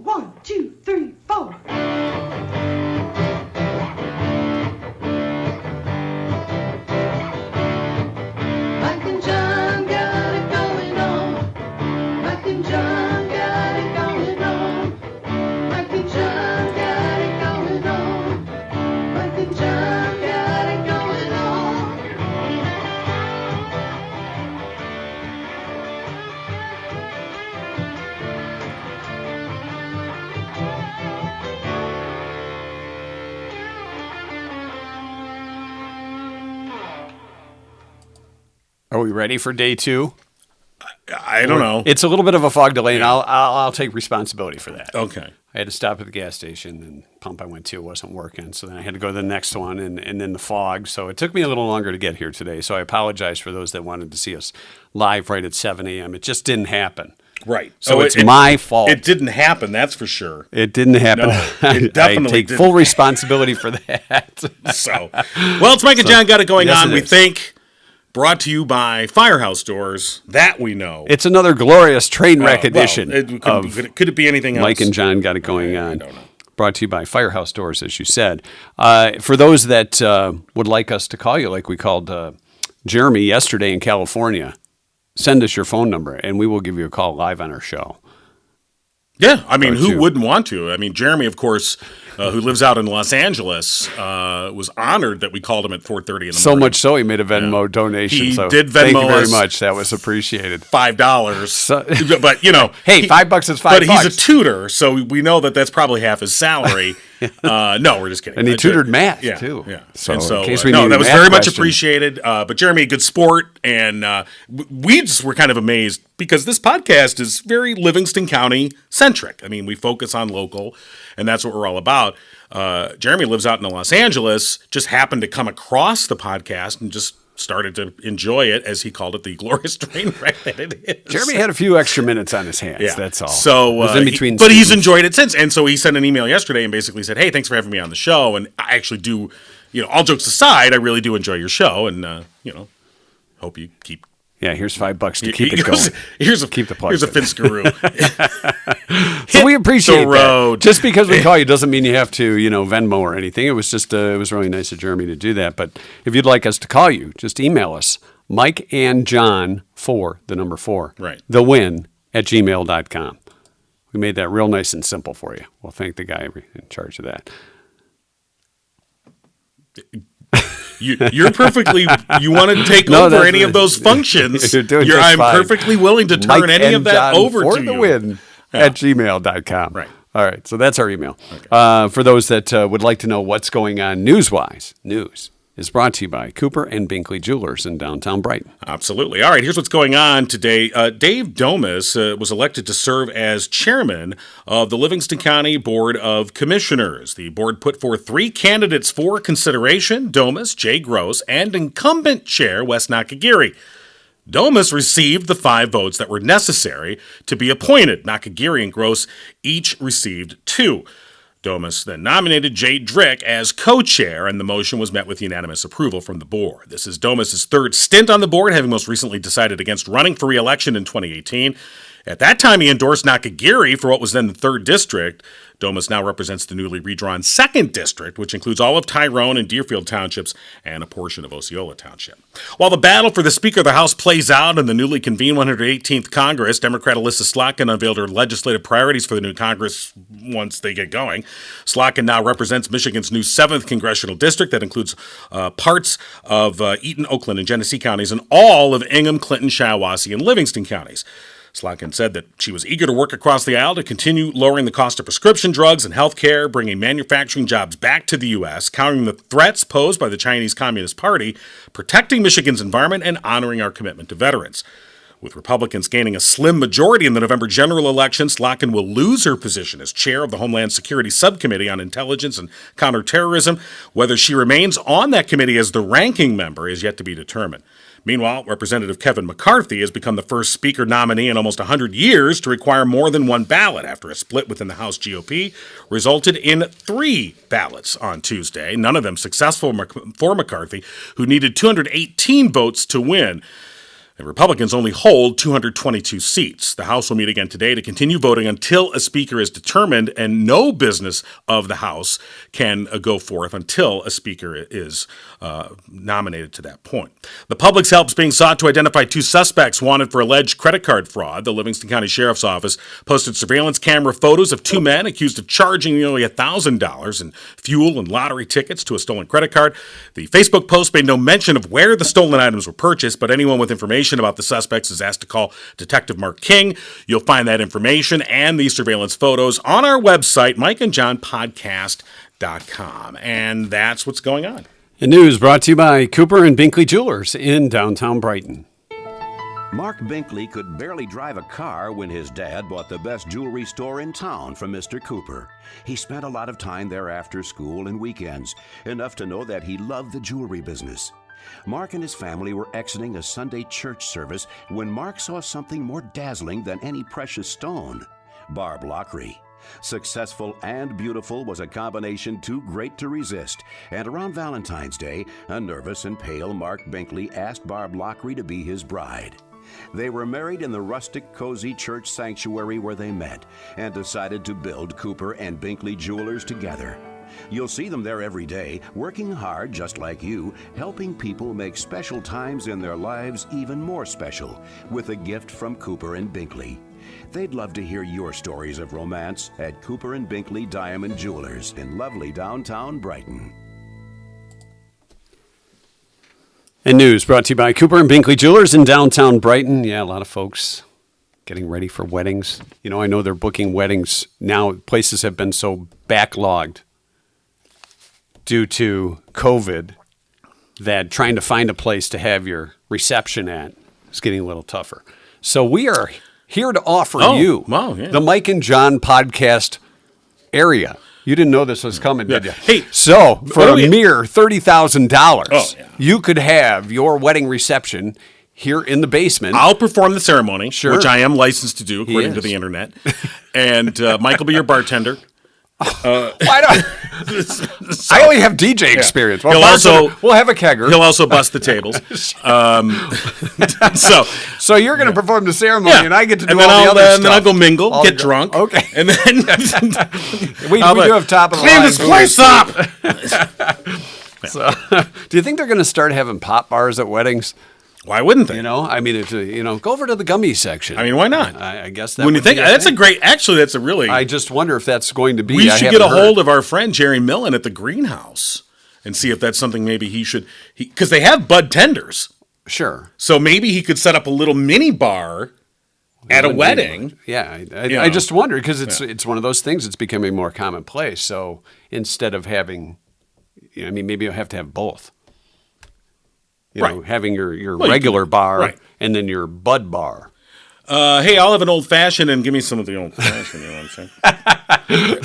1, 2, 3, 4. Mike and John got it going on. Mike and John got it going on. Mike and John got it going on. Mike and John got it going on. Are we ready for day 2? I don't know. It's a little bit of a fog delay, and I'll take responsibility for that. Okay. I had to stop at the gas station, and the pump I went to wasn't working, so then I had to go to the next one, and then the fog. So it took me a little longer to get here today. So I apologize for those that wanted to see us live right at 7 a.m. It just didn't happen. Right. So it's my fault. It didn't happen, that's for sure. It didn't happen. No, it definitely I take didn't. full responsibility for that. So, well, it's Mike and John got it going yes, on. it We is. think brought to you by Firehouse Doors. That we know. It's another glorious train wreck Well, edition could it be anything else? Mike and John got it going on. I don't know. Brought to you by Firehouse Doors, as you said. For those that would like us to call you, like we called Jeremy yesterday in California, send us your phone number, and we will give you a call live on our show. Yeah, I mean, who you? wouldn't want to? I mean, Jeremy, of course, who lives out in Los Angeles, was honored that we called him at 4:30 in the morning. So much so, he made a Venmo donation. He so did thank Venmo you very us much. That was appreciated. $5. But, you know. Hey, $5 is $5. But he's a tutor, so we know that that's probably half his salary. No, we're just kidding. And he tutored math, yeah, too. Yeah. So, And in case we no, need that a was math very much question. appreciated. But Jeremy, a good sport. And we just were kind of amazed because this podcast is very Livingston County centric. I mean, we focus on local, and that's what we're all about. Jeremy lives out in Los Angeles, just happened to come across the podcast and just started to enjoy it, as he called it, the glorious train wreck that it is. Jeremy had a few extra minutes on his hands, that's all. So, It was in between but he's students. enjoyed it since. And so he sent an email yesterday and basically said, hey, thanks for having me on the show. And I actually do, all jokes aside, I really do enjoy your show. And, hope you keep. Yeah, here's $5 to keep it going. Keep the plugs Here's a in. Finskaroo. So we appreciate the road. that. Just because we call you doesn't mean you have to, Venmo or anything. It was just, it was really nice of Jeremy to do that. But if you'd like us to call you, just email us, Mike and John 4, the number 4, Right. thewin@gmail.com. We made that real nice and simple for you. We'll thank the guy in charge of that. You're perfectly. You want to take No, over that's- any of those functions? You're doing just I'm fine. perfectly willing to turn Mike any and of that John over for to the you. win at gmail.com. Right. All right. So that's our email. For those that would like to know what's going on news-wise, news is brought to you by Cooper and Binkley Jewelers in downtown Brighton. Absolutely. All right, here's what's going on today. Dave Domas was elected to serve as chairman of the Livingston County Board of Commissioners. The board put forth 3 candidates for consideration: Domas, Jay Gross, and incumbent chair Wes Nakagiri. Domas received the 5 votes that were necessary to be appointed. Nakagiri and Gross each received 2. Domas then nominated Jay Drick as co-chair, and the motion was met with unanimous approval from the board. This is Domas' 3rd stint on the board, having most recently decided against running for re-election in 2018. At that time, he endorsed Nakagiri for what was then the 3rd district. Domas now represents the newly redrawn 2nd district, which includes all of Tyrone and Deerfield townships and a portion of Osceola Township. While the battle for the Speaker of the House plays out in the newly convened 118th Congress, Democrat Alyssa Slotkin unveiled her legislative priorities for the new Congress once they get going. Slotkin now represents Michigan's new 7th congressional district that includes parts of Eaton, Oakland, and Genesee counties, and all of Ingham, Clinton, Shiawassee, and Livingston counties. Slotkin said that she was eager to work across the aisle to continue lowering the cost of prescription drugs and health care, bringing manufacturing jobs back to the U.S., countering the threats posed by the Chinese Communist Party, protecting Michigan's environment, and honoring our commitment to veterans. With Republicans gaining a slim majority in the November general election, Slotkin will lose her position as chair of the Homeland Security Subcommittee on Intelligence and Counterterrorism. Whether she remains on that committee as the ranking member is yet to be determined. Meanwhile, Representative Kevin McCarthy has become the first Speaker nominee in almost 100 years to require more than 1 ballot after a split within the House GOP resulted in 3 ballots on Tuesday, none of them successful for McCarthy, who needed 218 votes to win. The Republicans only hold 222 seats. The House will meet again today to continue voting until a speaker is determined, and no business of the House can go forth until a speaker is nominated to that point. The public's help is being sought to identify 2 suspects wanted for alleged credit card fraud. The Livingston County Sheriff's Office posted surveillance camera photos of 2 men accused of charging nearly $1,000 in fuel and lottery tickets to a stolen credit card. The Facebook post made no mention of where the stolen items were purchased, but anyone with information about the suspects is asked to call Detective Mark King. You'll find that information and these surveillance photos on our website, mikeandjohnpodcast.com. And that's what's going on. And news brought to you by Cooper and Binkley Jewelers in downtown Brighton. Mark Binkley could barely drive a car when his dad bought the best jewelry store in town from Mr. Cooper. He spent a lot of time there after school and weekends, enough to know that he loved the jewelry business. Mark and his family were exiting a Sunday church service when Mark saw something more dazzling than any precious stone: Barb Lockery. Successful and beautiful was a combination too great to resist, and around Valentine's Day, a nervous and pale Mark Binkley asked Barb Lockery to be his bride. They were married in the rustic, cozy church sanctuary where they met, and decided to build Cooper and Binkley Jewelers together. You'll see them there every day, working hard just like you, helping people make special times in their lives even more special, with a gift from Cooper and Binkley. They'd love to hear your stories of romance at Cooper and Binkley Diamond Jewelers in lovely downtown Brighton. And news brought to you by Cooper and Binkley Jewelers in downtown Brighton. Yeah, a lot of folks getting ready for weddings. You know, I know they're booking weddings now. Places have been so backlogged due to COVID that trying to find a place to have your reception at is getting a little tougher. So we are here to offer you the Mike and John podcast area. You didn't know this was coming, did you? Hey, so for a mere $30,000, yeah, you could have your wedding reception here in the basement. I'll perform the ceremony, Sure. which I am licensed to do according to the internet. And Mike will be your bartender. Why don't I only have DJ experience. Well, we'll have a kegger. He'll also bust the tables. So you're going to perform the ceremony, and I get to do all the other stuff. And then I'll go mingle, get drunk. Okay. And then we do have top of the line. Clean this place up. So, do you think they're going to start having pop bars at weddings? Why wouldn't they? You know, I mean, go over to the gummy section. I mean, why not? I guess that when you think that's thing. a great. Actually, that's a really. I just wonder if that's going to be. We should get a hold of our friend Jerry Millen at the Greenhouse and see if that's something maybe he should. Because they have bud tenders. Sure. So maybe he could set up a little mini bar at a wedding. Yeah, I just wonder because it's one of those things that's becoming more commonplace. So instead of having, maybe you'll have to have both. You know, having your regular bar and then your bud bar. Hey, I'll have an old fashioned and give me some of the old fashioned. You know what I'm saying?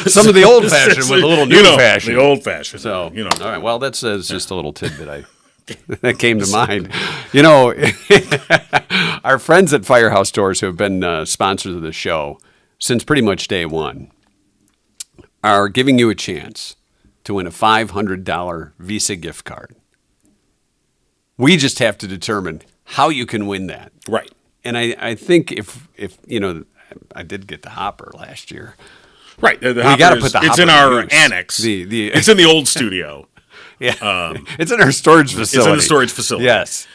Some of the old fashioned with a little new fashioned. The old fashioned. So all right. Well, that's just a little tidbit that came to mind. You know, our friends at Firehouse Doors, who have been sponsors of the show since pretty much day one, are giving you a chance to win a $500 Visa gift card. We just have to determine how you can win that. Right. And I think if I did get the hopper last year. Right. We got to put the hopper. It's in our annex. It's in the old studio. Yeah. It's in our storage facility. It's in the storage facility. Yes.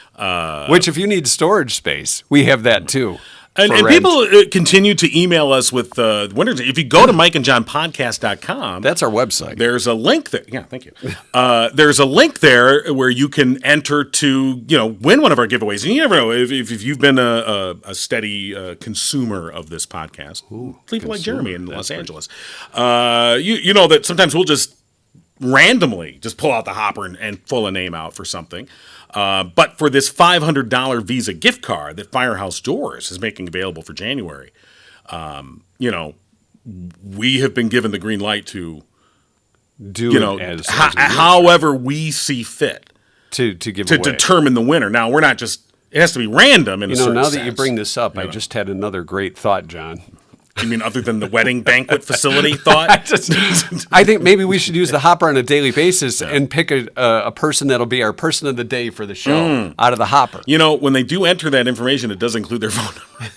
Which, if you need storage space, we have that too. And people continue to email us with winners. If you go to mikeandjohnpodcast.com, that's our website. There's a link there. Yeah, thank you. There's a link there where you can enter to win one of our giveaways. And you never know if you've been a steady consumer of this podcast. People like Jeremy in Los Angeles. You know that sometimes we'll just randomly just pull out the hopper and pull a name out for something. But for this $500 Visa gift card that Firehouse Doors is making available for January, we have been given the green light to do it however we see fit to give to away. Determine the winner. Now we're not just; it has to be random in a certain now sense. that you bring this up, I just had another great thought, John. You mean other than the wedding banquet facility thought? I think maybe we should use the hopper on a daily basis and pick a person that'll be our person of the day for the show out of the hopper. You know, when they do enter that information, it does include their phone number.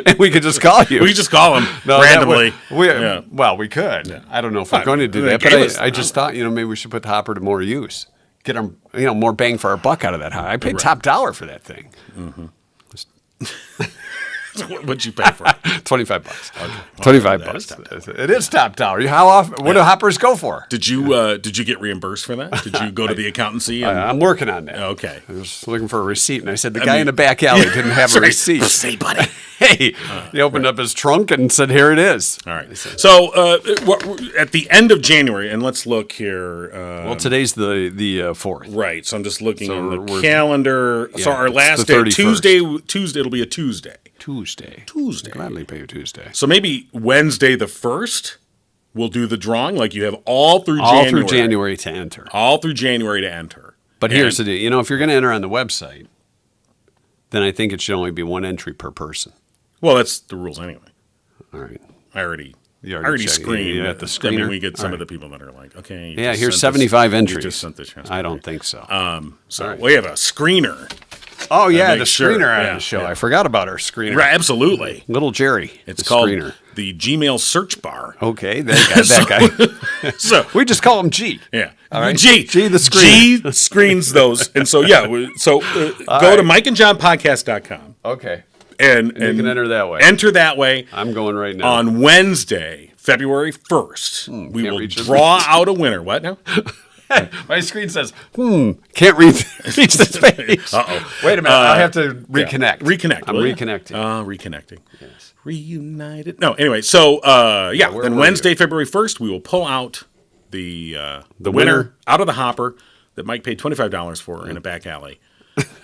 And we could just call you. We just call them No, randomly. Well, we could. I don't know if we're going to do they that, gave us but I just thought, maybe we should put the hopper to more use. Get them, more bang for our buck out of that hopper. I paid top dollar for that thing. What'd you pay for it? $25. Okay. $25 that bucks. is top dollar. It is top dollar. How often? What do hoppers go for? Did you get reimbursed for that? Did you go to the accountancy? And, I'm working on that. okay. I was looking for a receit, and I said the guy in the back alley didn't have a Sorry. receipt. Receipt, buddy. Hey, he opened up his trunk and said, "Here it is." All right. So at the end of January, and let's look here. Well, today's the 4th. Right. So I'm just looking So on the we're- calendar. So our it's last the day, 31st. Tuesday, it'll be a Tuesday. Tuesday. Tuesday. I'd gladly pay you Tuesday. So maybe Wednesday the 1st, we'll do the drawing. Like you have all through January to enter. All through January to enter. But here's the deal. If you're going to enter on the website, then I think it should only be one entry per person. Well, that's the rules anyway. All right. I already You already checked. screened. You got the I mean, screener? we get some All of right. the people that are like, okay. you Yeah, just here's sent this- 75 you entries. just sent this. I don't think so. So All right. we have a screener. Oh, yeah, make the sure. screener on Yeah, the show. yeah. I forgot about our screener. Right, absolutely. Little Jerry. It's the called screener. the Gmail search bar. Okay, that guy. So We just call him G. yeah, All right. G the screener. G screens those, and so yeah, go to MikeandJohnPodcast.com Okay. and You can enter that way. Enter that way. I'm going right now. On Wednesday, February 1st, we can't will reach it. draw out a winner. What now? My screen says, can't reach this page. Uh-oh. Wait a minute, I'll have to reconnect. Reconnect. I'm will ya? reconnecting. Reconnecting. Yes. Reunited. No, anyway, so where then were Wednesday, February 1st, we will pull out the winner winner. out of the hopper that Mike paid $25 for in a back alley.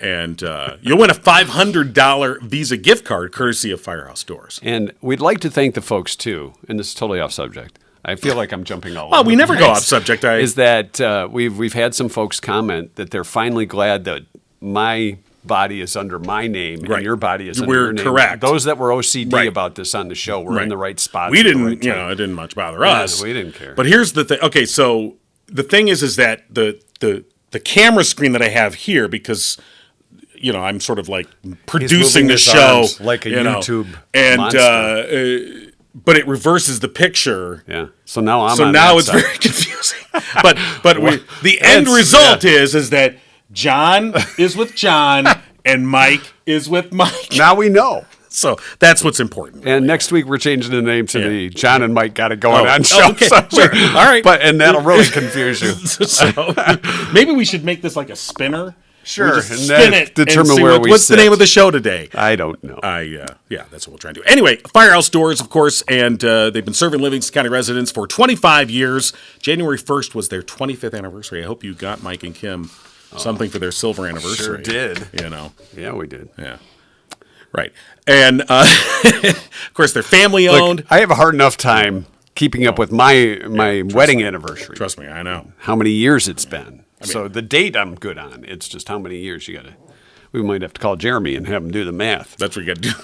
And you'll win a $500 Visa gift card courtesy of Firehouse Doors. And we'd like to thank the folks, too, and this is totally off subject. I feel like I'm jumping all Well, over we the never go place. off subject. Is that we've had some folks comment that they're finally glad that my body is under my name Right. and your body is under We're your name. correct. Those that were OCD Right. about this on the show were in the right spot. We at the didn't, right time. it didn't much bother us. we didn't care. But here's the thing. Okay, so the thing is that the camera screen that I have here, because I'm sort of like producing moving the his show arms like a YouTube and monster. but it reverses the picture. Yeah. So now I'm So on now that it's side. very confusing. But the end It's- result is that John is with John and Mike is with Mike. Now we know. So that's what's important. And next week we're changing the name to Yeah. the John and Mike Got It Going Oh, On show. okay, So sure. All right. and that'll really confuse you. So maybe we should make this like a spinner. Sure, We just and spin then it. determine and see where we what's the sit. name of the show today? I don't know. Yeah, that's what we'll try and do. Anyway, Firehouse Doors, of course, and they've been serving Livingston County residents for 25 years. January 1st was their 25th anniversary. I hope you got Mike and Kim something for their silver anniversary. did. Yeah, we did. Yeah. Right. And, of course, they're family owned. Look, I have a hard enough time keeping up with my wedding anniversary. Trust me, I know. How many years it's been. So the date I'm good on. It's just how many years you got to. We might have to call Jeremy and have him do the math. That's what you got to do.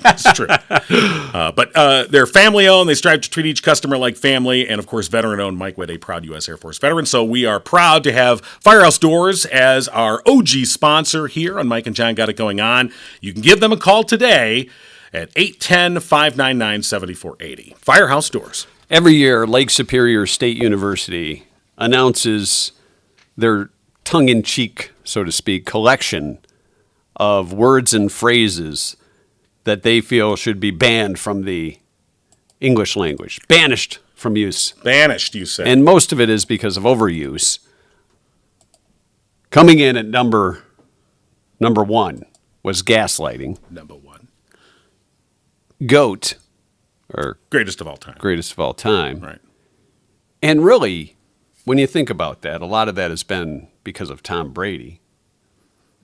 That's true. But they're family owned. They strive to treat each customer like family. And of course, veteran owned. Mike Witt, a proud U.S. Air Force veteran. So we are proud to have Firehouse Doors as our OG sponsor here on Mike and John Got It Going On. You can give them a call today at 810-599-7480. Firehouse Doors. Every year, Lake Superior State University announces their tongue-in-cheek, so to speak, collection of words and phrases that they feel should be banned from the English language, banished from use. Banished, you say. And most of it is because of overuse. Coming in at number one was gaslighting. Number one. GOAT, or Greatest of all time. greatest of all time. Right. And really, when you think about that, a lot of that has been because of Tom Brady.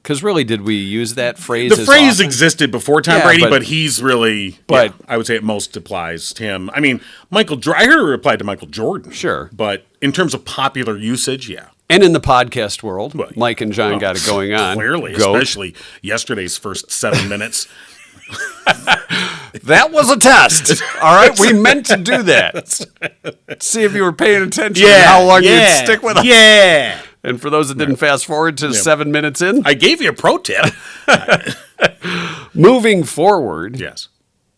Because really, did we use that phrase? The as phrase often? existed before Tom Yeah, Brady, but- but he's really. but- I would say it most applies to him. I mean, I heard it applied to Michael Jordan. Sure. But in terms of popular usage, yeah. And in the podcast world, Well, Mike and John well, got it going on. Clearly, GOAT. especially yesterday's first 7 minutes. That was a test. All right, we meant to do that. See if you were paying attention and how long you'd stick with us. Yeah. And for those that didn't fast forward to 7 minutes in, I gave you a pro tip. moving forward, Yes.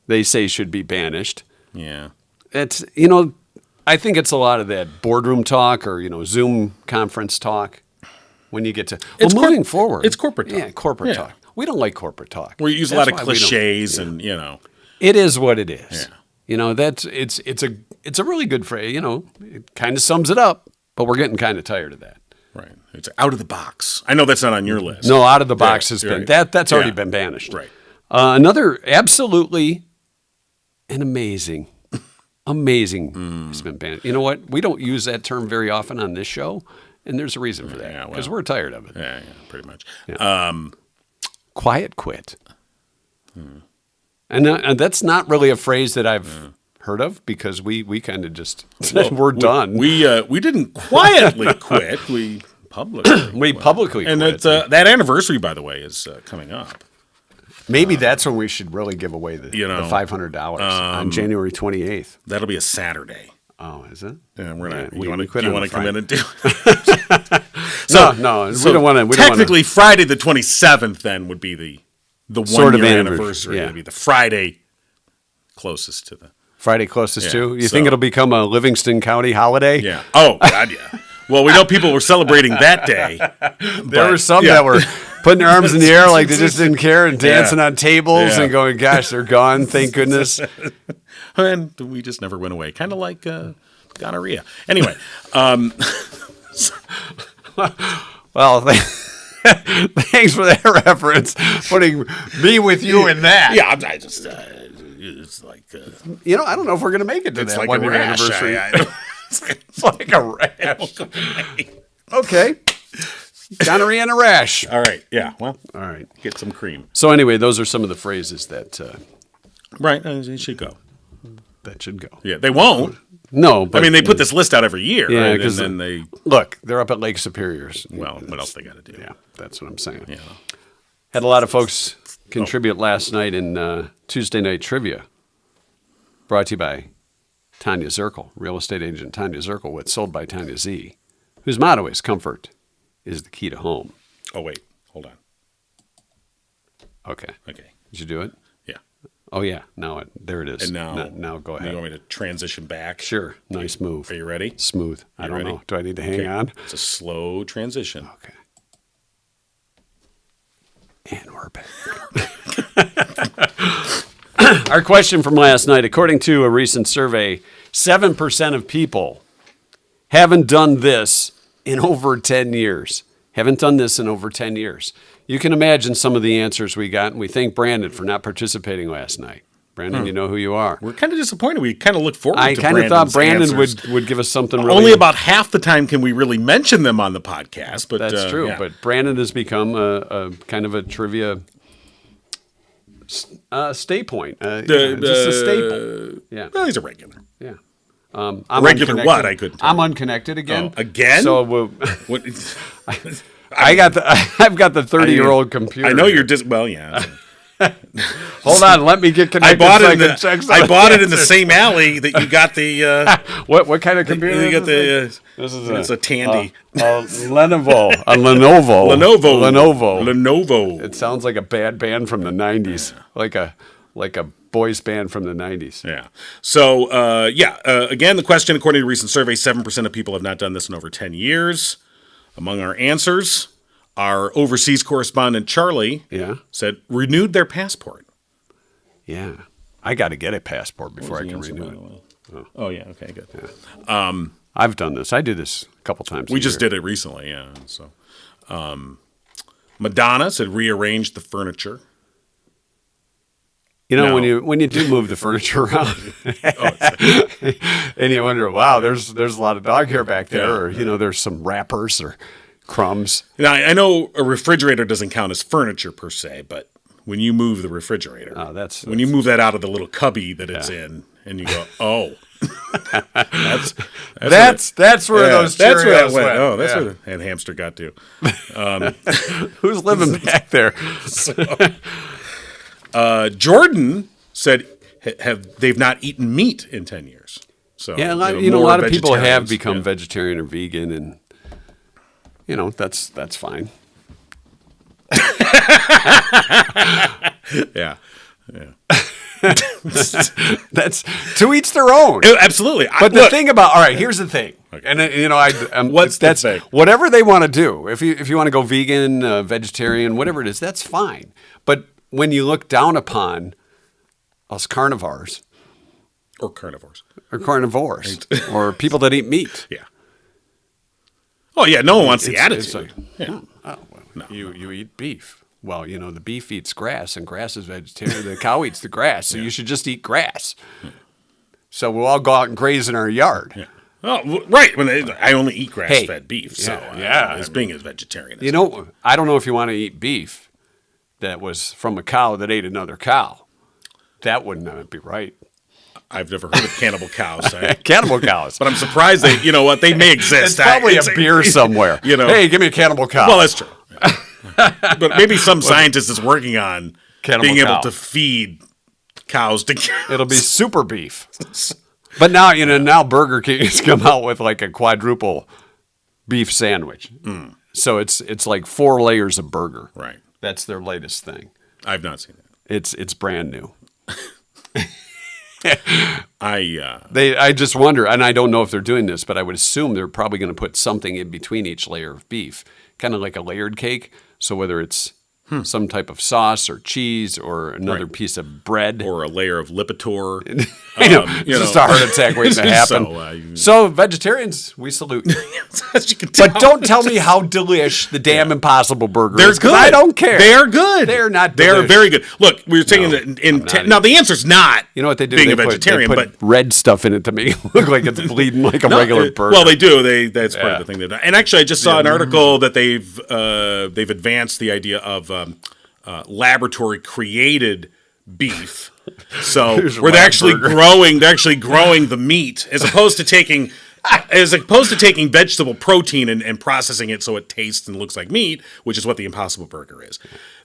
they say should be banished. Yeah. It's, I think it's a lot of that boardroom talk or, Zoom conference talk when you get to, It's moving forward. it's corporate talk. Yeah, corporate Yeah. talk. We don't like corporate talk. Where you use a That's lot of why we don't- cliches and, It is what it is. Yeah. It's a really good phrase. It kind of sums it up. But we're getting kind of tired of that. Right. It's out of the box. I know that's not on your list. No, out of the box has Right. been that's already Yeah. been banished. Right. Another absolutely an amazing has been banished. You know what? We don't use that term very often on this show, and there's a reason for that Yeah, because well. we're tired of it. Yeah, pretty much. Quiet quit. And that's not really a phrase that I've heard of because we kind of just said we're done. We didn't quietly quit. We publicly. We publicly And quit. that anniversary, by the way, is coming up. Maybe that's when we should really give away the $500 on January 28th. That'll be a Saturday. Oh, is it? And we're not. we You want quit to on come Friday. in and do? No, we don't want to. Technically, Friday the 27th then would be the 1 Sort of year anniversary, anniversary. yeah. It'd be the Friday closest to the. Friday closest Yeah, to. You so- think it'll become a Livingston County holiday? Yeah. Oh God, yeah. Well, we know people were celebrating that day. There were some that were putting their arms in the air like they just didn't care and dancing Yeah. on tables Yeah. and going, "Gosh, they're gone! Thank goodness." And we just never went away. Kind of like gonorrhea. Anyway, Well, thanks for that reference. Putting me with you in that. yeah, I just it's like I don't know if we're gonna make it to it's that like 1 a year rash. anniversary. It's It's like a rash. Okay. Gonorrhea and a rash. All right. Yeah. Well, All right. get some cream. So anyway, those are some of the phrases that Right. It should go. should go. Yeah. They won't. No, but I mean, they put this list out every year. Yeah, right? 'cause and then they. look, they're up at Lake Superior's. Well, what else they got to do? Yeah, that's what I'm saying. Yeah. Had a lot of folks contribute last night in Tuesday Night Trivia, brought to you by Tanya Zirkle, real estate agent Tanya Zirkle, with Sold by Tanya Z, whose motto is comfort is the key to home. Oh wait. Hold on. Okay. Okay. Did you do it? Yeah. Oh, yeah. Now there it is. And now. Now go ahead. You want me to transition back? Sure. Nice move. Are you ready? Smooth. I don't ready? know. Do I need to hang Okay. on? It's a slow transition. Okay. And we're back. Our question from last night, according to a recent survey, 7% of people haven't done this in over 10 years. Haven't done this in over 10 years. You can imagine some of the answers we got, and we thank Brandon for not participating last night. Brandon, you know who you are. We're kind of disappointed. We kind of look forward I to kind of thought Brandon's Brandon answers. would give us something really... Only about half the time can we really mention them on the podcast. But That's true. yeah. But Brandon has become a kind of a trivia stay point. Just a staple. Yeah. Well, he's a regular. Yeah. I'm Regular unconnected. what? I couldn't tell. I'm unconnected again. Oh, again? So What? I've got the 30-year-old computer. I know here. you're well, yeah. Hold on, let me get I connected. bought so it in can check some I of bought it in the answers. same alley that you got the. What kind of computer? You got is the. this is It's a Tandy. Lenovo. A Lenovo. Lenovo. It sounds like a bad band from the 90s, like a boys band from the 90s. Yeah. So, again, the question, according to a recent survey, 7% of people have not done this in over 10 years. Among our answers, our overseas correspondent, Charlie, Yeah. said renewed their passport. Yeah. I got to get a passport before I can renew it. Oh, yeah. Okay, good. I've done this. I do this a couple times. We just did it recently, yeah. So, Madonna said rearrange the furniture. You know, No. when you do move the furniture around, and you wonder, wow, there's a lot of dog hair back there, Yeah. or there's some wrappers or crumbs. Now, I know a refrigerator doesn't count as furniture per se, but when you move the refrigerator, when you move that out of the little cubby that it's in, and you go, oh, that's where those that's where Cheerios that went. went. Oh, that's Yeah. where that hamster got to. Who's living back there? Jordan said they've not eaten meat in 10 years. So Yeah, a lot more of people have vegetarians. become Yeah. vegetarian or vegan, and that's fine. Yeah. That's to each their own. Absolutely. But the thing about here's the thing, and What's the that's thing? whatever they want to do. If you want to go vegan, vegetarian, whatever it is, that's fine. But when you look down upon us carnivores Or carnivores. or carnivores or people that eat meat, Yeah. Oh, yeah. No one wants the it's attitude. like, you eat beef. Well, the beef eats grass, and grass is vegetarian. The cow eats the grass, so you should just eat grass. So we'll all go out and graze in our yard. Yeah. Oh, right. I only eat grass-fed beef, so yeah, as being a vegetarian. I don't know if you want to eat beef that was from a cow that ate another cow. That wouldn't be right. I've never heard of cannibal cows. Cannibal cows. But I'm surprised they may exist. It's probably a beer somewhere. Hey, give me a cannibal cow. Well, that's true. But maybe some scientist is working on Cannibal being able cow. to feed cows to It'll be super beef. But now Burger King has come out with like a quadruple beef sandwich. So it's like 4 layers of burger. Right. That's their latest thing. I've not seen that. It's brand new. I I just wonder, and I don't know if they're doing this, but I would assume they're probably going to put something in between each layer of beef, kind of like a layered cake. So whether it's some type of sauce or cheese or another piece of bread, or a layer of Lipitor. just a heart attack waiting to happen. So vegetarians, we salute you. As you can tell. But don't tell me how delish the damn Impossible Burger They're is, 'cause good. I don't care. They're good. They're not They're delish. very good. Look, we were saying that now the answer's not. You know what they do? Being they a vegetarian, put but red stuff in it to make it look like it's bleeding like a regular burger. Well, they do. That's part of the thing they've done. And actually, I just saw an article that they've advanced the idea of laboratory created beef. So Here's a where they're lab actually burger. growing the meat as opposed to taking vegetable protein and processing it so it tastes and looks like meat, which is what the Impossible Burger is.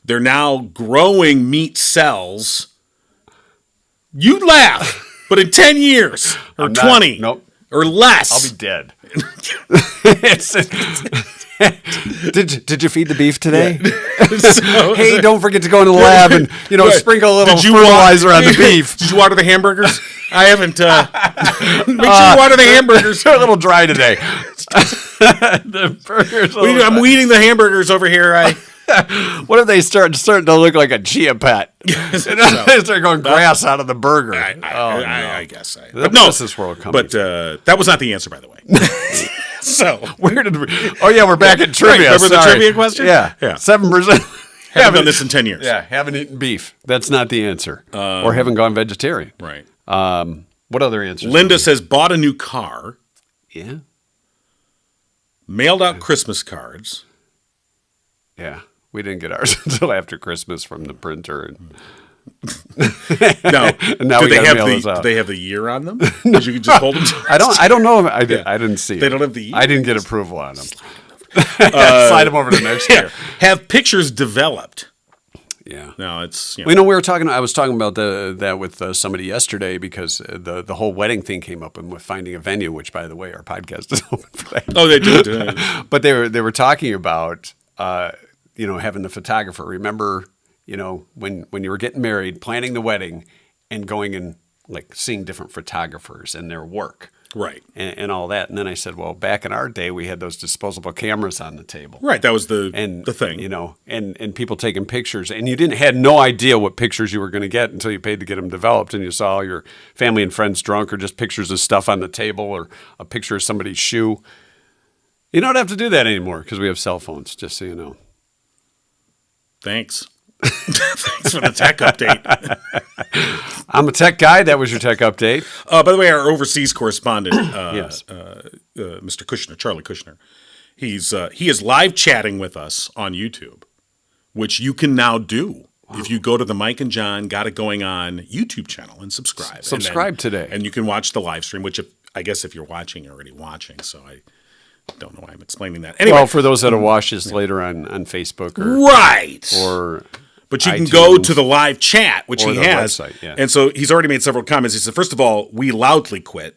They're now growing meat cells. You'd laugh, but in 10 years or I'm not- 20 nope. or less. I'll be dead. Did you feed the beef today? Hey, don't forget to go in the lab and sprinkle a little fertilizer on the beef. Did you water the hamburgers? I haven't. Make sure you water the hamburgers. They're a little dry today. The burgers. I'm weeding the hamburgers over here. What if they starting to look like a chia pet? They start going grass out of the burger. I guess. But no, this world coming. But that was not the answer, by the way. So Where did we? Oh yeah, we're back at trivia. remember the Sorry. trivia question? Yeah, Yeah. 7%. haven't done this in 10 years. Yeah, haven't eaten beef. That's not the answer. Or haven't gone vegetarian. Right. What other answers? Linda says bought a new car, Yeah. mailed out Christmas cards. Yeah. We didn't get ours until after Christmas from the printer. And No. now do we they gotta have mail the those out. do they have the year on them? You could just hold them. I don't know. I didn't see. They it. don't have the year? I didn't get approval on them. Slide them over to next year. Have pictures developed. Yeah. No, it's Well, we were talking. I was talking about that with somebody yesterday because the whole wedding thing came up and with finding a venue. Which, by the way, our podcast is open for that. Oh, they do. But they were talking about having the photographer. Remember, when you were getting married, planning the wedding, and going and like seeing different photographers and their work. Right. And all that. And then I said, well, back in our day, we had those disposable cameras on the table. Right. That was the thing. And people taking pictures. And you had no idea what pictures you were going to get until you paid to get them developed. And you saw all your family and friends drunk or just pictures of stuff on the table or a picture of somebody's shoe. You don't have to do that anymore because we have cell phones, just so you know. Thanks. Thanks for the tech update. I'm a tech guy. That was your tech update. By the way, our overseas correspondent, Yes. Mr. Kushner, Charlie Kushner, he is live chatting with us on YouTube, which you can now do if you go to the Mike and John Got It Going On YouTube channel and subscribe. Subscribe today. And you can watch the live stream, which I guess if you're watching, you're already watching. So I don't know why I'm explaining that. Anyway, Well, for those that will watch this later on Facebook or right. or But you can iTunes. go to the live chat, which Or he the has. website, yeah. And so he's already made several comments. He said, first of all, we loudly quit.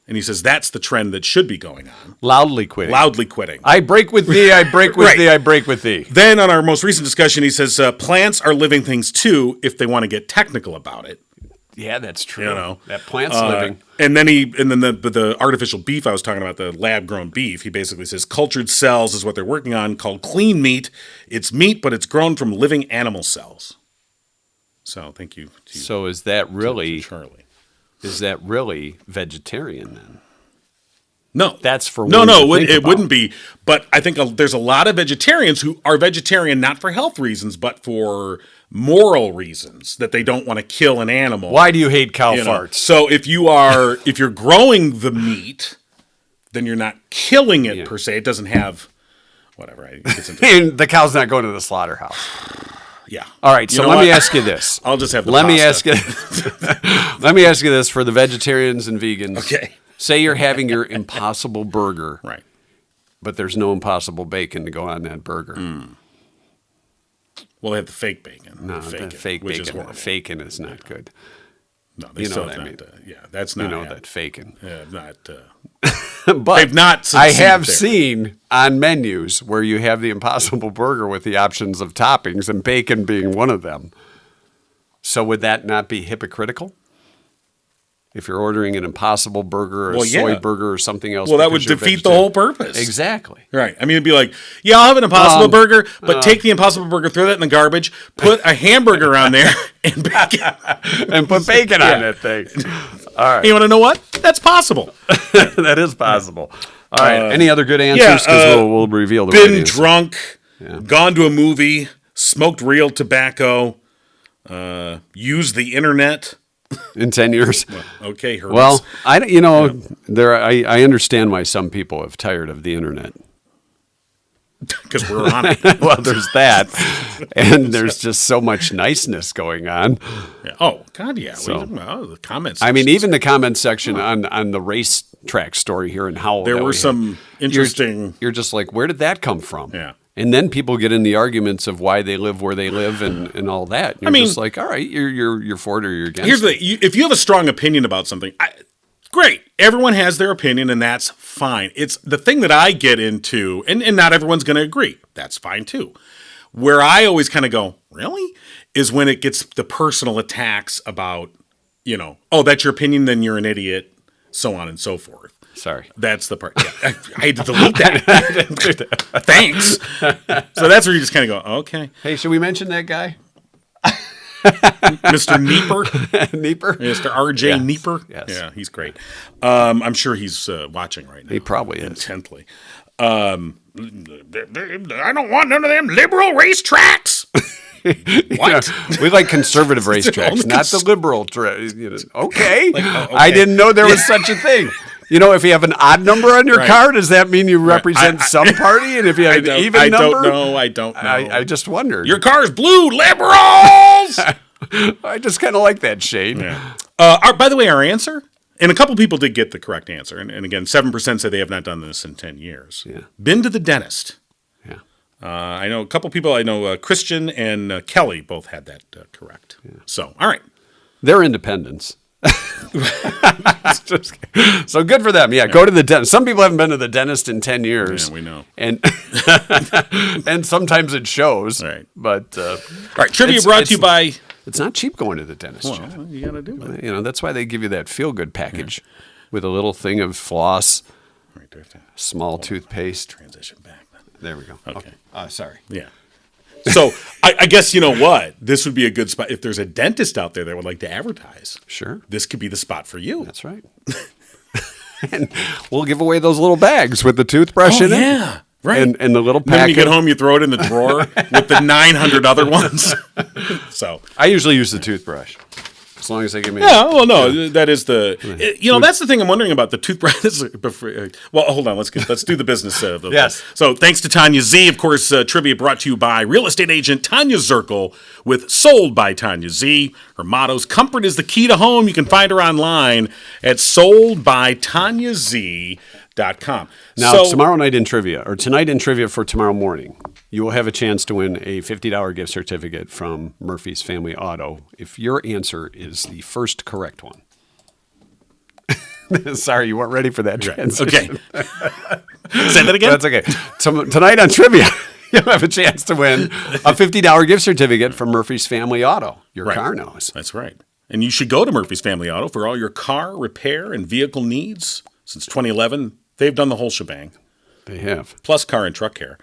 And he says that's the trend that should be going on. Loudly quitting. Loudly quitting. I break with thee, I break with Right. thee, I break with thee. Then on our most recent discussion, he says plants are living things too if they want to get technical about it. Yeah, that's true. You know, that plant's living. And then the artificial beef I was talking about, the lab grown beef. He basically says cultured cells is what they're working on, called clean meat. It's meat, but it's grown from living animal cells. So thank you. To So is that really Charlie? vegetarian then? No, That's for no, one no. to think It about. wouldn't be. But I think there's a lot of vegetarians who are vegetarian not for health reasons, but for moral reasons that they don't want to kill an animal. Why do you hate cow You know? farts? So if you're growing the meat, then you're not killing it per se. It doesn't have whatever. It's into, And the cow's not going to the slaughterhouse. yeah. All right, so You know let me what? ask you this. I'll just have the Let me pasta. ask you. Let me ask you this for the vegetarians and vegans. Okay. Say you're having your Impossible Burger, Right. but there's no Impossible Bacon to go on that burger. Well, they have the fake bacon. No, the the fake which is bacon. horrible. Faking is not good. No, they You know still what I not. mean. Yeah, that's not. You know happening. that faking. Not. But They've not I succeeded have there. seen on menus where you have the Impossible Burger with the options of toppings and bacon being one of them. So would that not be hypocritical? If you're ordering an Impossible Burger or a Well, soy yeah. burger or something else. Well, that would because you're defeat the vegetarian. whole purpose. Exactly. Right. I mean, it'd be like, yeah, I'll have an Impossible Burger, but take the Impossible Burger, throw that in the garbage, put a hamburger on there, and bacon. And put bacon on that thing. All right. You want to know what? That's possible. That is possible. All right. Any other good answers? Because we'll reveal the right Been answer. drunk, gone to a movie, smoked real tobacco, used the internet. In 10 years. Okay, Hermes. Well, I I understand why some people have tired of the internet. because we're on it. Well, there's that, and there's just so much niceness going on. Yeah. Oh God, yeah. So- The comments. I mean, even the comment section on the racetrack story here in Howell. there that were we had, some interesting. You're just like, where did that come from? Yeah. And then people get in the arguments of why they live where they live and all that. You're mean- just like, all right, you're for it or you're against Here's it. if you have a strong opinion about something, great. Everyone has their opinion, and that's fine. It's the thing that I get into, and not everyone's going to agree. That's fine too. Where I always kind of go, really, is when it gets the personal attacks about, oh, that's your opinion, then you're an idiot, so on and so forth. Sorry. That's the part. Yeah, I had to delete that. Thanks. So that's where you just kind of go, okay, Hey, should we mention that guy? Mr. Nieper. Nieper? Mr. R.J. Yes. Nieper. Yes. Yeah, he's great. I'm sure he's watching right now. He probably is. Intently. I don't want none of them liberal racetracks. What? We like conservative racetracks, only not the liberal. Okay. okay. I didn't know there was such a thing. If you have an odd number on your Right. car, does that mean you represent some party? And if you have an even number? I don't know. I just wondered. Your car's blue, liberals! I just kind of like that shade. Yeah. By the way, our answer, and a couple people did get the correct answer, and again, 7% say they have not done this in 10 years. Yeah. Been to the dentist. Yeah. I know a couple people. I know Christian and Kelly both had that correct. Yeah. So, all right. They're independents. So good for them. Yeah, go to the dentist. Some people haven't been to the dentist in 10 years. Yeah, we know. And and sometimes it shows. Right. But All right, trivia It's- brought to you by. it's not cheap going to the dentist. Jeff. Well, you got to do it. That's why they give you that feel-good package with a little thing of floss, Right, do I have to small toothpaste. transition back. There we go. Okay. Sorry. Yeah. So I guess you know what? This would be a good spot if there's a dentist out there that would like to advertise. Sure. This could be the spot for you. That's right. And we'll give away those little bags with the toothbrush in it. yeah. Right. And the little And then when packet. you get home, you throw it in the drawer with the 900 other ones. So, I usually use the toothbrush. As long as they give me yeah, well, no, that is the, that's the thing I'm wondering about the toothbrush. Well, hold on, let's do the business. Yes. So thanks to Tanya Z, of course, trivia brought to you by real estate agent Tanya Zirkel with Sold by Tanya Z. Her mottos, comfort is the key to home. You can find her online at soldbytanyaz.com. Murphy'sFamilyAuto.com. Now, tomorrow night in trivia, or tonight in trivia for tomorrow morning, you will have a chance to win a $50 gift certificate from Murphy's Family Auto if your answer is the first correct one. Sorry, you weren't ready for that transition. Okay. Say that again? That's okay. Tonight on trivia, you'll have a chance to win a $50 gift certificate from Murphy's Family Auto. Your Right. car knows. That's right. And you should go to Murphy's Family Auto for all your car repair and vehicle needs. Since 2011, they've done the whole shebang, They have. plus car and truck care.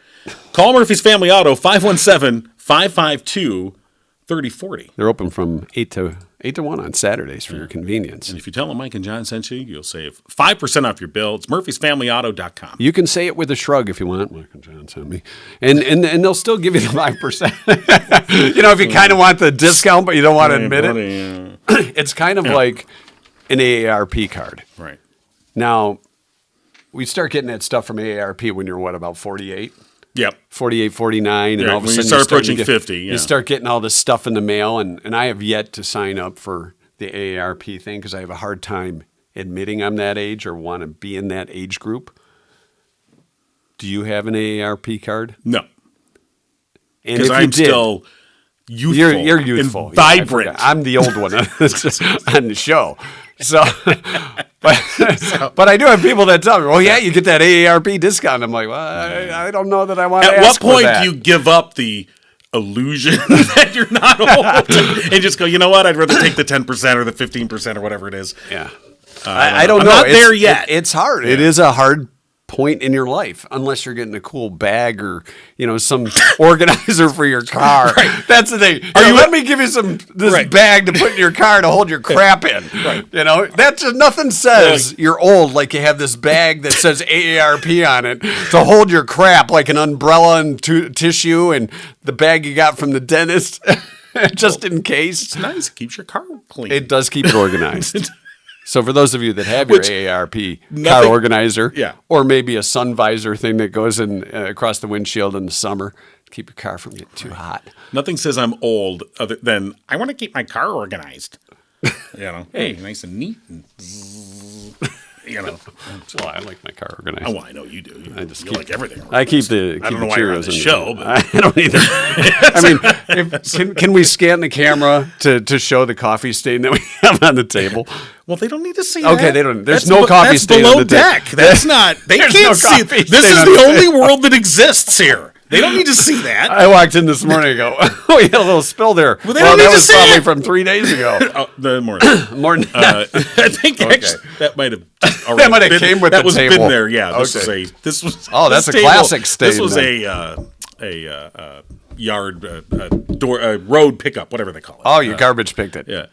Call Murphy's Family Auto, 517-552-3040. They're open from 8 to 1 on Saturdays for your convenience. And if you tell them Mike and John sent you, you'll save 5% off your bill. It's Murphy'sFamilyAuto.com. You can say it with a shrug if you want. Mike and John sent me. And they'll still give you the 5%. You know, if you kind of want the discount, but you don't want to admit it. It's kind of like an AARP card. Right. Now, we start getting that stuff from AARP when you're, what, about 48? Yep. 48, 49, and Yeah, all of a when you sudden start starting to approaching 50, yeah. You start getting all this stuff in the mail, and I have yet to sign up for the AARP thing because I have a hard time admitting I'm that age or want to be in that age group. Do you have an AARP card? No. And Because if you I'm did, still youthful. you're youthful. And Yeah, I vibrant. forgot. I'm the old one on the show. So, but I do have people that tell me, "Well, yeah, you get that AARP discount." I'm like, "Well, I don't know that I want to At what ask for point that." do you give up the illusion that you're not old and just go, you know what? I'd rather take the 10% or the 15% or whatever it is. Yeah. I don't I'm know. not there yet. It's hard. It is a hard point in your life, unless you're getting a cool bag or some organizer for your car. Right. That's the thing. Let me give you this Right. bag to put in your car to hold your crap in. Right. That's just nothing says you're old like you have this bag that says AARP on it to hold your crap, like an umbrella and tissue and the bag you got from the dentist, just in case. It's nice. It keeps your car clean. It does keep it organized. So for those of you that have your AARP car nothing- organizer, Yeah. or maybe a sun visor thing that goes in across the windshield in the summer, to keep your car from getting too hot. Nothing says I'm old other than I want to keep my car organized. Hey, nice and neat. And Well, I like my car organized. Oh, well, I know you do. You, I just you keep- like everything. I keep the. I don't know why you're on the Cheerios in show, but I don't either. I mean, can we scan the camera to show the coffee stain that we have on the table? well, they don't need to see that. Okay, they don't. There's That's no coffee that's stain below on the table. deck. That's not. They There's can't no see. coffee This stain is on the the only world that exists here. They don't need to see that. I walked in this morning and go, oh, we had a little spill there. Well, they don't need that to was see probably it. from 3 days ago. Oh, the morning. More than I think actually that might have. That might have came with that the was table. been there. Yeah, this Okay. was a. This was. Oh, that's this a classic stain This was then. a yard door road pickup, whatever they call it. Oh, you garbage picked it. Yeah.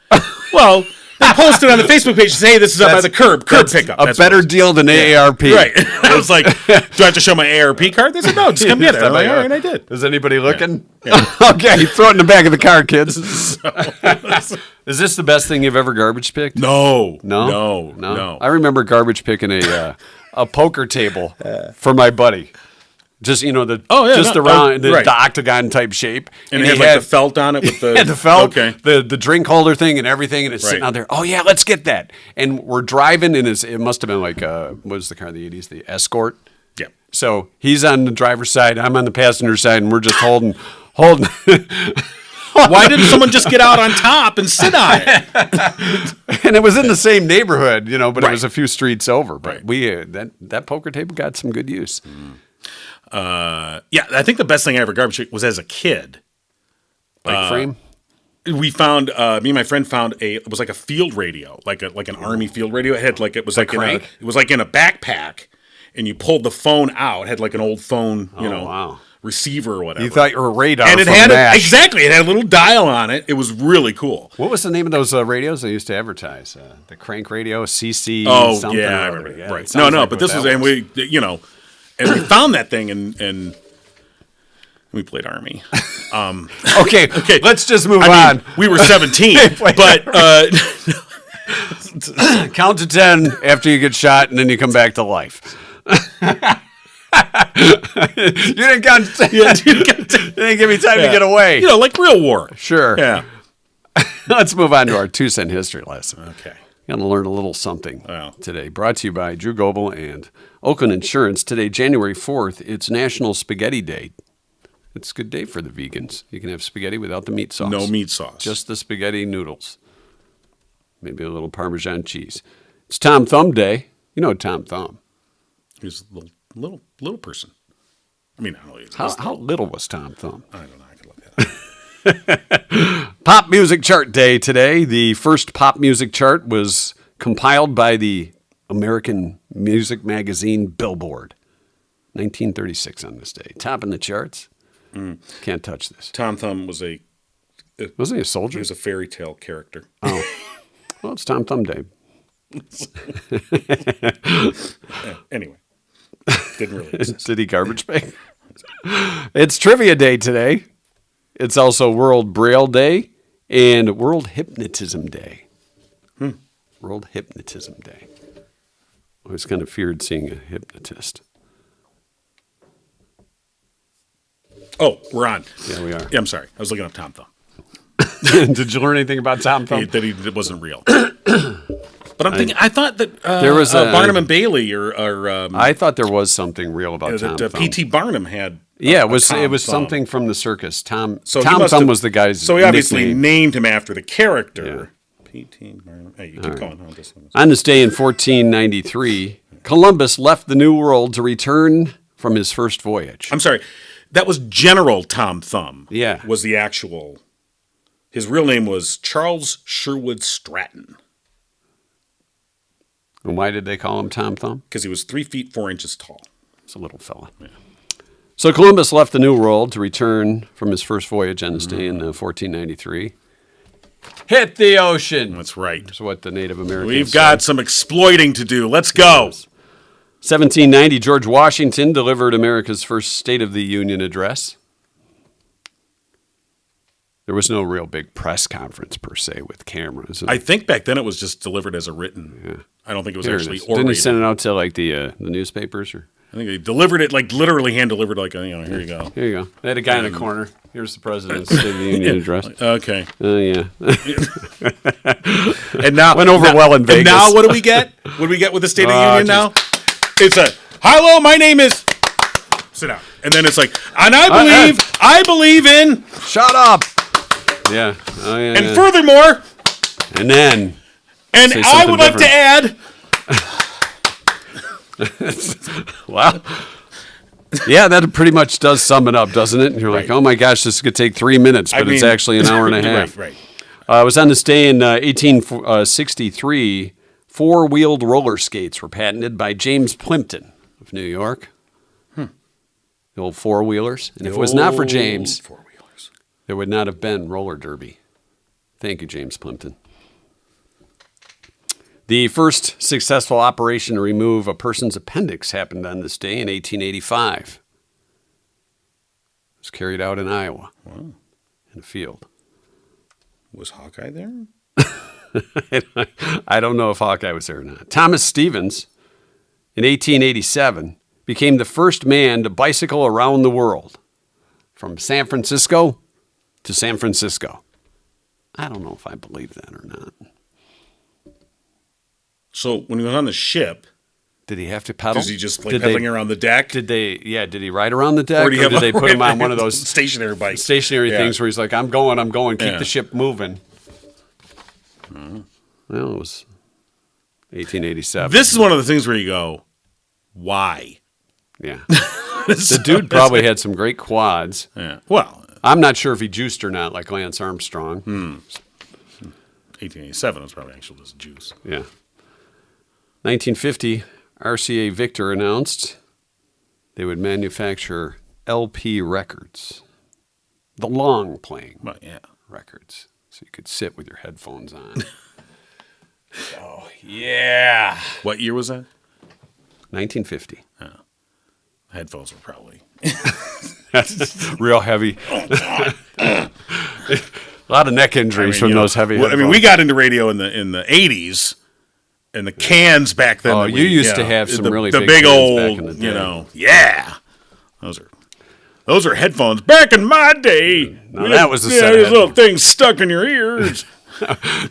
Well, they posted on the Facebook page to say, hey, this is up by the curb pickup. A That's better what it deal than AARP. was. Right. I was like, do I have to show my AARP card? They said, no, just come get it. I'm like, all right, I did. Is anybody looking? Okay, throw it in the back of the car, kids. Is this the best thing you've ever garbage picked? No. No? No. I remember garbage picking a poker table for my buddy. Just the the round the octagon type shape, And it had like the felt on it with the had the felt, Okay. the drink holder thing and everything, and it's sitting Right. out there. Oh yeah, let's get that. And we're driving, and it must have been like what was the car of the '80s? The Escort. Yeah. So he's on the driver's side, I'm on the passenger side, and we're just holding. Why didn't someone just get out on top and sit on it? And it was in the same neighborhood, but it was Right. a few streets over. But Right. we that poker table got some good use. Yeah, I think the best thing I ever garbage picked was as a kid. Like frame. We found me and my friend found it was like a field radio, like an army field radio. It had it was like crank? it was like in a backpack, and you pulled the phone out. It had like an old phone, wow. receiver or whatever. You thought you were a radar, and it from had MASH. exactly. It had a little dial on it. It was really cool. What was the name of those radios they used to advertise? The crank radio, CC. Oh something yeah, or I other. remember. Yeah, Right. it No, sounds no, like but what this that was, and we found that thing and we played Army. Okay, let's just move I on. mean, we were 17, but Count to 10 after you get shot, and then you come back to life. You didn't count to 10. You didn't give me time to get away. like real war. Sure. Yeah. Let's move on to our 2-cent history lesson. Okay. Got to learn a little something Wow. today. Brought to you by Drew Goebel and Oakland Insurance. Today, January 4th, it's National Spaghetti Day. It's a good day for the vegans. You can have spaghetti without the meat sauce. No meat sauce. Just the spaghetti noodles. Maybe a little Parmesan cheese. It's Tom Thumb Day. You know Tom Thumb. He's a little person. I mean, I don't know. He's How little was Tom Thumb? I don't know. I could look that up. Pop Music Chart Day today. The first pop music chart was compiled by the American music magazine Billboard. 1936 on this day. Topping the charts. Can't touch this. Tom Thumb was Wasn't he a he soldier? was a fairy tale character. Oh. Well, it's Tom Thumb Day. Anyway, didn't really exist. Did he garbage bag? It's Trivia Day today. It's also World Braille Day and World Hypnotism Day. World Hypnotism Day. I always kind of feared seeing a hypnotist. Oh, we're on. Yeah, we are. Yeah, I'm sorry. I was looking up Tom Thumb. Did you learn anything about Tom Thumb? That it wasn't real. But I'm thinking, I thought that There was a- Barnum and Bailey I thought there was something real about Tom that Thumb. P.T. Barnum had. Yeah, a it was Tom Thumb. something from the circus. Tom So he Thumb must have- was the guy's So he obviously nickname. named him after the character. P.T. Barnum. Hey, you keep going. I'll just- On this day in 1493, Columbus left the New World to return from his first voyage. I'm sorry. That was General Tom Thumb. Yeah. Was the actual. His real name was Charles Sherwood Stratton And why did they call him Tom Thumb? because he was 3 feet 4 inches tall. It's a little fella. So Columbus left the New World to return from his first voyage on this day in 1493. Hit the ocean. That's right. That's what the Native Americans We've said. got some exploiting to do. Let's go. 1790, George Washington delivered America's first State of the Union address. There was no real big press conference per se with cameras. I think back then it was just delivered as a written. Yeah. I don't think it was Here it actually is. Didn't he orated. send it out to like the newspapers? Or I think they delivered it like literally hand delivered. Like here you go. here you go. They had a guy in the corner. Here's the president's State of the Union address. Okay. Oh yeah. And now Went over well in And Vegas. now what do we get? What do we get with the State of the Oh, Union now? It's a hello. My name is. Sit down. And then it's like, and I believe in, Shut up. Yeah. Oh yeah. and yeah. furthermore, And then and Say I something would like to different. add. well. Yeah, that pretty much does sum it up, doesn't it? And you're like, Right. oh my gosh, this could take 3 minutes, but it's mean- actually an hour and a half. Right. It was on this day in 1863. Four-wheeled roller skates were patented by James Plimpton of New York. The old four-wheelers. And if it was not for James, Four-wheelers. there would not have been roller derby. Thank you, James Plimpton. The first successful operation to remove a person's appendix happened on this day in 1885. It was carried out in Iowa in a field. Was Hawkeye there? I don't know if Hawkeye was there or not. Thomas Stevens, in 1887, became the first man to bicycle around the world from San Francisco to San Francisco. I don't know if I believe that or not. So when he was on the ship, Did he have to pedal? was he just like Did pedaling they, around the deck? Did he ride around the deck? Or, do you have did they put him on one of those stationary bikes? stationary Yeah. things where he's like, I'm going, keep Yeah. the ship moving? Well, it was 1887. This is one of the things where you go, why? Yeah. The dude probably had some great quads. Yeah. Well, I'm not sure if he juiced or not, like Lance Armstrong. 1887 was probably actual just juice. Yeah. 1950, RCA Victor announced they would manufacture LP records, the long playing But yeah. records, so you could sit with your headphones on. Oh, yeah. What year was that? 1950. Headphones were probably. Real heavy. A lot of neck injuries from you know, those heavy well, I mean, headphones. we got into radio in the 80s, and the cans back then. Oh, that you used to know, have some the, really the big big cans old, back in the day. you know, yeah. Those are headphones back in my day. Now that was a yeah, set of these little headphones. things stuck in your ears.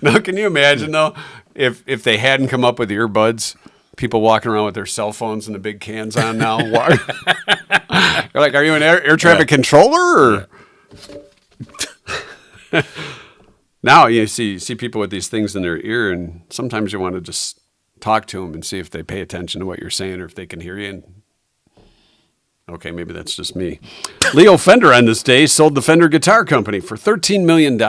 Now, can you imagine, though, if they hadn't come up with earbuds, people walking around with their cell phones and the big cans on now. You're like, are you an air traffic controller? Or? Now you see people with these things in their ear, and sometimes you want to just talk to them and see if they pay attention to what you're saying or if they can hear you. And okay, maybe that's just me. Leo Fender on this day sold the Fender Guitar Company for $13 million. In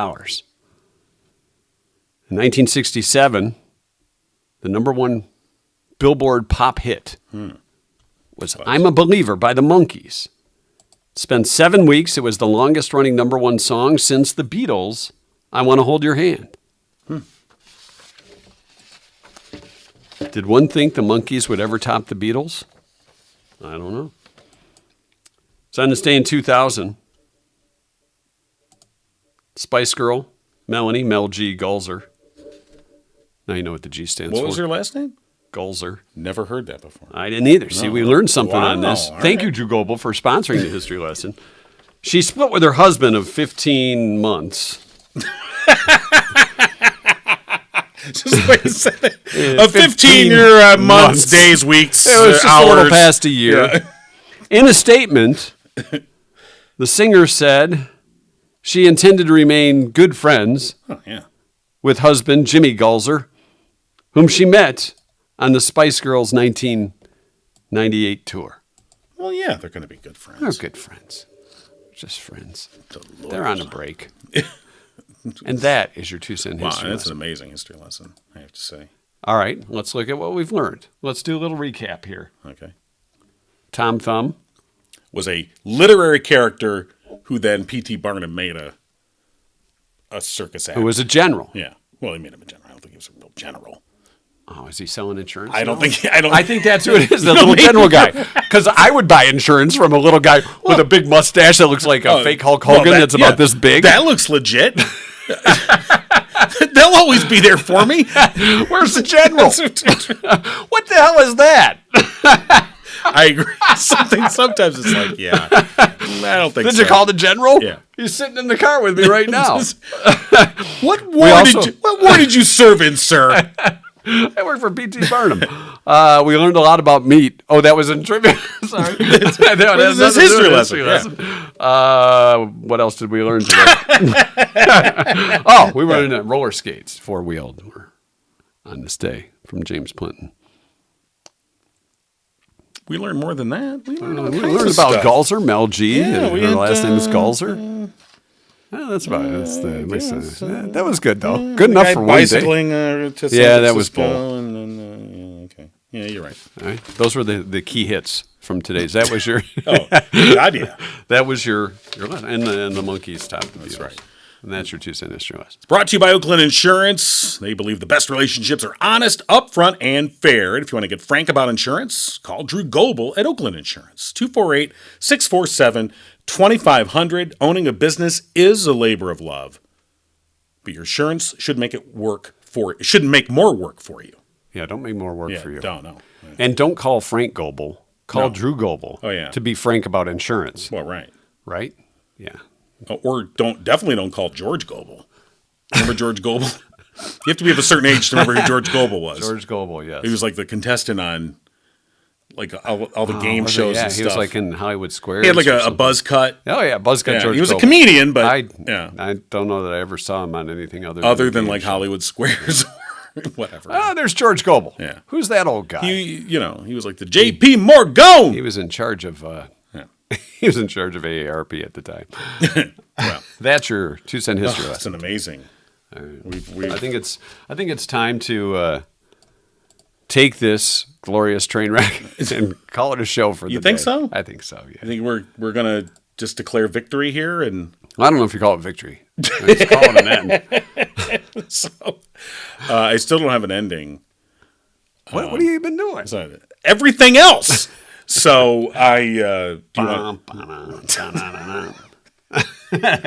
1967, the number one Billboard pop hit was I'm a Believer by the Monkees. It spent 7 weeks. It was the longest running number one song since the Beatles' I Want to Hold Your Hand. Did one think the Monkees would ever top the Beatles? I don't know. So on this day in 2000, Spice Girl, Melanie, Mel G. Gulzer. Now you know what the G stands for. What was her last name? Gulzer. Never heard that before. I didn't either. See, we learned something on this. All Thank right. you, Drew Goebel, for sponsoring the history lesson. She split with her husband of 15 months. Just wait a second. A 15-year months, days, weeks, It was just hours. a little past a year. Yeah. In a statement, the singer said she intended to remain good friends Oh, yeah. with husband Jimmy Gulzer, whom she met on the Spice Girls 1998 tour. Well, yeah, they're going to be good friends. They're good friends. Just friends. Good Lord. They're on a break. And that is your 2 cent Wow, history that's an lesson. amazing history lesson, I have to say. All right, let's look at what we've learned. Let's do a little recap here. Okay. Tom Thumb. Was a literary character who then P.T. Barnum made a circus act. Who was a general. Yeah. Well, he made him a general. I don't think he was a real general. Oh, is he selling insurance? I don't now? think. I think that's who it is, the No, little maybe. general guy. Because I would buy insurance from a little guy with a big mustache that looks like a fake Hulk Well, Hogan that's about yeah, this big. That looks legit. They'll always be there for me. Where's the general? What the hell is that? I agree. Sometimes it's like, yeah, I don't think Did so. you call the general? Yeah. He's sitting in the car with me right now. What war also- did you serve in, sir? I work for P.T. Barnum. We learned a lot about meat. Oh, that was in trivia. Sorry. That has This nothing to do history with lesson, What else did we learn today? We learned that roller skates, four-wheeled, were on this day from James Clinton. We learned more than that. We learned, all We kinds learned of about stuff. Gulzer, Mel G. Yeah, and we her had, last name is Gulzer. That's about it. That was good, though. Good enough Guy for one day. bicycling to San Yeah, that was Francisco, bull. and then, yeah, okay. Yeah, you're right. All right. Those were the key hits from today's. That was your Oh, God, yeah. that was your and the Monkees top. That's right. And that's your 2 cent history lesson. Brought to you by Oakland Insurance. They believe the best relationships are honest, upfront, and fair. And if you want to get frank about insurance, call Drew Goebel at Oakland Insurance. 248-647-2500. Owning a business is a labor of love. But your insurance should make it work for it. It shouldn't make more work for you. Yeah, don't make more work for you. Don't know. And don't call Frank Goebel. Call Drew Goebel. Oh, yeah. To be frank about insurance. Well, right. Right? Yeah. Or definitely don't call George Goebel. Remember George Goebel? You have to be of a certain age to remember who George Goebel was. George Goebel, yes. He was like the contestant on like all the game Was it? shows Yeah, and he stuff. was like in Hollywood Squares. He had like or a something. buzz cut. Oh yeah, buzz cut. Yeah, George he was a Goebel. comedian, but I yeah, don't know that I ever saw him on anything other other than game like show. Hollywood Squares or whatever. Oh, there's George Goebel. Yeah. Who's that old guy? He was like the J.P. Morgan. He was in charge of Yeah. he was in charge of AARP at the time. Well, That's your 2 cent history that's lesson. an amazing. We've I think it's time to take this glorious train wreck and call it a show for the You think day. so? I think so. Yeah. I think we're gonna just declare victory here, and I don't know if you call it victory. I just call it an end. so I still don't have an ending. What have you been doing? So, everything else. So I do you want- Bum, ba-dum, da-na-na-na.